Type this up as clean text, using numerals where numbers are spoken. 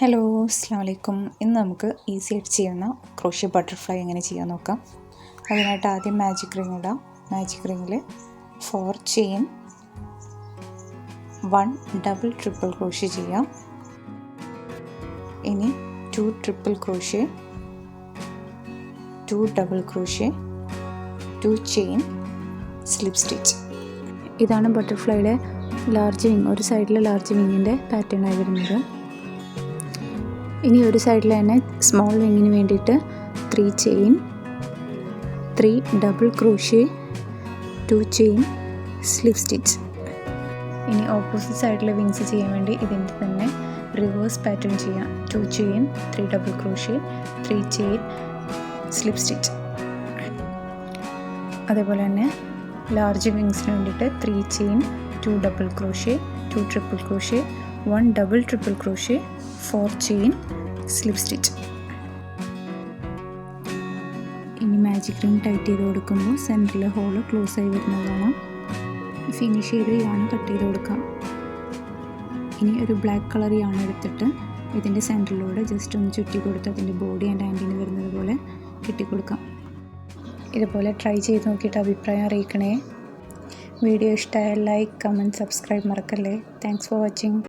Hello, അസ്സലാമു അലൈക്കും. ഇന്ന് നമുക്ക് ഈസി ആയിട്ട് ചെയ്യുന്ന ക്രോഷ്യ ബട്ടർഫ്ലൈ എങ്ങനെ ചെയ്യാൻ നോക്കാം. അതിനായിട്ട് ആദ്യം മാജിക് റിംഗ് ഇടാം. മാജിക് റിങ്ങിൽ 4 ചെയിൻ 1 ഡബിൾ ട്രിപ്പിൾ ക്രോഷ്യ ചെയ്യാം. ഇനി 2 triple crochet, 2 double crochet, 2 chain slip stitch. ഇതാണ് ബട്ടർഫ്ലൈയുടെ ലാർജ് വിങ്, ഒരു സൈഡിലെ ലാർജ് വിങ്ങിൻ്റെ പാറ്റേൺ ആയി വരുന്നത്. ഇനി ഒരു സൈഡിൽ തന്നെ സ്മോൾ വിങ്ങിന് വേണ്ടിയിട്ട് 3 chain, 3 double crochet, 2 chain slip stitch. ഇനി ഓപ്പോസിറ്റ് സൈഡിലെ വിങ്സ് ചെയ്യാൻ വേണ്ടി ഇതിൻ്റെ തന്നെ റിവേഴ്സ് പാറ്റേൺ ചെയ്യാം. 2 chain, 3 double crochet, 3 chain slip stitch. അതേപോലെ തന്നെ ലാർജ് വിങ്സിന് വേണ്ടിയിട്ട് 3 chain, 2 double crochet, 2 triple crochet, 1 double triple crochet, 4 chain slip stitch. ഇനി മാജിക് റിംഗ് ടൈറ്റ് ചെയ്ത് കൊടുക്കുമ്പോൾ സെൻറ്ററിലെ ഹോള് ക്ലോസ് ആയി വരുന്നതാണ്. ഫിനിഷ് ചെയ്ത് യാണ് കട്ട് ചെയ്ത് കൊടുക്കാം. ഇനി ഒരു ബ്ലാക്ക് കളർ യാണ് എടുത്തിട്ട് ഇതിൻ്റെ സെൻറ്ററിലൂടെ ജസ്റ്റ് ഒന്ന് ചുറ്റി കൊടുത്ത് അതിൻ്റെ ബോഡി ആൻഡ് ഹാൻഡിന് വരുന്നത് പോലെ കെട്ടിക്കൊടുക്കാം. ഇതുപോലെ ട്രൈ ചെയ്ത് നോക്കിയിട്ട് അഭിപ്രായം അറിയിക്കണേ. വീഡിയോ ഇഷ്ടമായാൽ ലൈക്ക്, കമൻറ്റ്, സബ്സ്ക്രൈബ് മറക്കല്ലേ. Thanks for watching.